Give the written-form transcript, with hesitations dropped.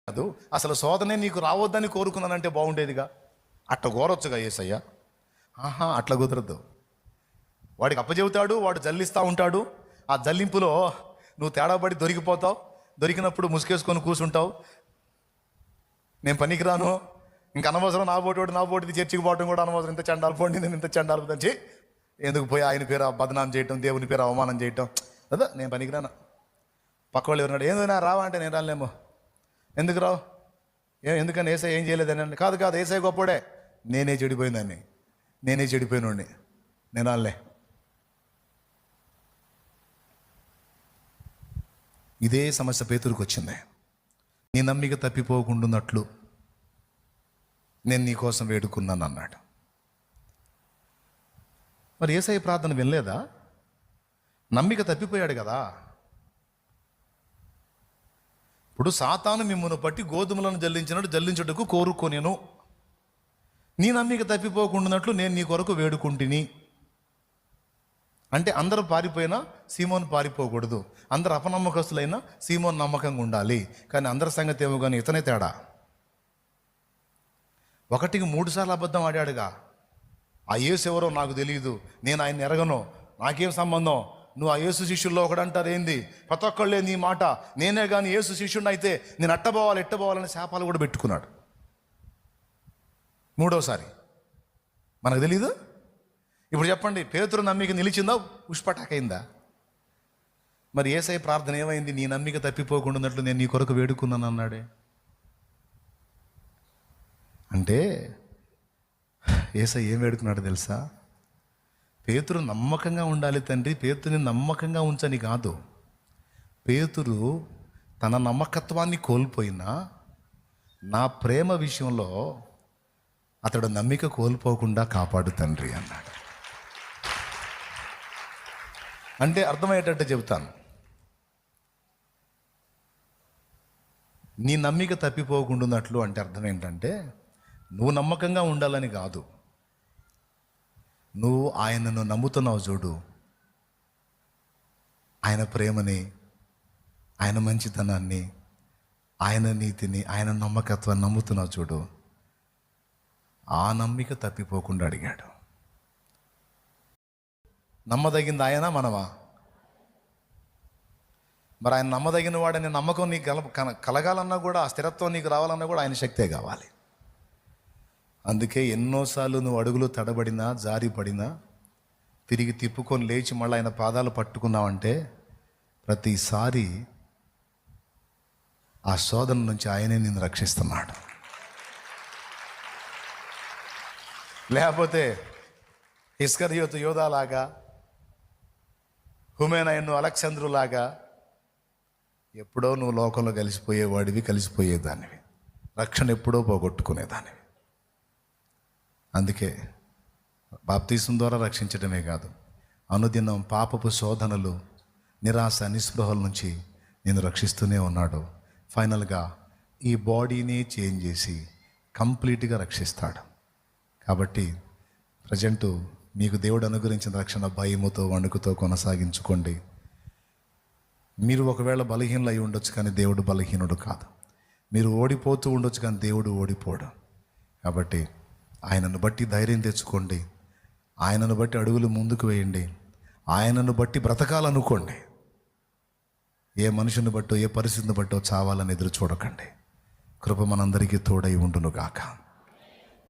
కాదు, అసలు శోధనే నీకు రావద్దని కోరుకున్నానంటే బాగుండేదిగా. అట్లా కోరొచ్చుగా యేసయ్య. అట్లా కుదరద్దు. వాడికి అప్పచెబుతాడు, వాడు జల్లిస్తూ ఉంటాడు. ఆ జల్లింపులో నువ్వు తేడాపడి దొరికిపోతావు. దొరికినప్పుడు ముసుకేసుకొని కూర్చుంటావు. నేను పనికిరాను, ఇంక అనవసరం, నా పోటీది చర్చికి పోవడం కూడా అనవసరం, ఇంత చండాలు పోండి, నేను ఇంత చండాలు దంచి ఎందుకు పోయి ఆయన పేరు బదనాం చేయటం, దేవుని పేరు అవమానం చేయటం. అదే నేను పనికిరాను. పక్క వాళ్ళు ఎవరున్నాడు, ఏదైనా రావా అంటే నేను రాలేమో. ఎందుకు రావు? ఎందుకని ఏసై ఏం చేయలేదని. కాదు ఏసై గొప్పడే, నేనే చెడిపోయిందాన్ని, నేనే చెడిపోయినోడిని, నేను అనలే. ఇదే సమస్య పేతురుకు వచ్చింది. నీ నమ్మిక తప్పిపోకుండాన్నట్లు నేను నీ కోసం వేడుకున్నాను అన్నాడు. మరి యేసయ్య ప్రార్థన వినలేదా? నమ్మిక తప్పిపోయాడు కదా. ఇప్పుడు సాతాను మిమ్మును పట్టి గోధుమలను జల్లించినట్టు జల్లించుటకు కోరుకొనేను. నీ నమ్మిక తప్పిపోకుండాన్నట్లు నేను నీ కొరకు వేడుకుంటుని. అంటే అందరూ పారిపోయినా సీమోను పారిపోకూడదు, అందరు అపనమ్మకస్తులైనా సీమోను నమ్మకంగా ఉండాలి. కానీ అందరి సంగతి ఏమో కానీ ఇతనే తేడా. 1కి 3 సార్లు అబద్ధం ఆడాడుగా. ఆ యేసు ఎవరో నాకు తెలియదు, నేను ఆయన ఎరగను, నాకేం సంబంధం, నువ్వు ఆ యేసు శిష్యుల్లో ఒకడంటారు ఏంది, ప్రతి ఒక్కళ్ళే నీ మాట, నేనే కానీ యేసు శిష్యుడిని అయితే నేను ఎట్టబోవాలని శాపాలు కూడా పెట్టుకున్నాడు. 3వసారి మనకు తెలీదు. ఇప్పుడు చెప్పండి, పేతురు నమ్మిక నిలిచిందా, ఉష్పటాకైందా? మరి యేసయ్య ప్రార్థన ఏమైంది? నీ నమ్మిక తప్పిపోకుండాన్నట్లు నేను నీ కొరకు వేడుకున్నాను అన్నాడే. అంటే యేసయ్య ఏం వేడుకున్నాడు తెలుసా? పేతురు నమ్మకంగా ఉండాలి తండ్రి, పేతురుని నమ్మకంగా ఉంచని కాదు. పేతురు తన నమ్మకత్వాన్ని కోల్పోయినా నా ప్రేమ విషయంలో అతడు నమ్మిక కోల్పోకుండా కాపాడు తండ్రి అన్నాడు. అంటే అర్థమయ్యేటట్టు చెబుతాను. నీ నమ్మిక తప్పిపోకుండాన్నట్లు అంటే అర్థం ఏంటంటే, నువ్వు నమ్మకంగా ఉండాలని కాదు, నువ్వు ఆయనను నమ్ముతున్నావు చూడు, ఆయన ప్రేమని, ఆయన మంచితనాన్ని, ఆయన నీతిని, ఆయన నమ్మకత్వాన్ని నమ్ముతున్నావు చూడు, ఆ నమ్మిక తప్పిపోకుండా అడిగాడు. నమ్మదగింది ఆయన, మనమా? మరి ఆయన నమ్మదగిన వాడని నమ్మకం నీకు కలగాలన్నా కూడా, ఆ స్థిరత్వం నీకు రావాలన్నా కూడా ఆయన శక్తే కావాలి. అందుకే ఎన్నోసార్లు నువ్వు అడుగులు తడబడినా, జారిపడినా, తిరిగి తిప్పుకొని లేచి మళ్ళీ ఆయన పాదాలు పట్టుకున్నావంటే ప్రతిసారి ఆ శోధన నుంచి ఆయనే నిన్ను రక్షిస్తున్నాడు. లేకపోతే ఇస్కరియోతు యోధాలాగా, హుమేనయను అలెగ్జాంద్రులాగా ఎప్పుడో నువ్వు లోకంలో కలిసిపోయేదానివి, రక్షణ ఎప్పుడో పోగొట్టుకునేదానివి. అందుకే బాప్తీసం ద్వారా రక్షించడమే కాదు, అనుదినం పాపపు శోధనలు, నిరాశ, నిస్పృహల నుంచి నేను రక్షిస్తూనే ఉన్నాడు. ఫైనల్గా ఈ బాడీని చేంజ్ చేసి కంప్లీట్గా రక్షిస్తాడు. కాబట్టి ప్రజెంటు మీకు దేవుడు అనుగ్రహించిన రక్షణ భయముతో, వణుకుతో కొనసాగించుకోండి. మీరు ఒకవేళ బలహీనలు అయి ఉండొచ్చు, కానీ దేవుడు బలహీనుడు కాదు. మీరు ఓడిపోతూ ఉండొచ్చు, కానీ దేవుడు ఓడిపోడు. కాబట్టి ఆయనను బట్టి ధైర్యం తెచ్చుకోండి, ఆయనను బట్టి అడుగులు ముందుకు వేయండి, ఆయనను బట్టి బ్రతకాలనుకోండి. ఏ మనుషుని బట్టో, ఏ పరిస్థితిని బట్టో చావాలని ఎదురు చూడకండి. కృప మనందరికీ తోడై ఉండును గాక.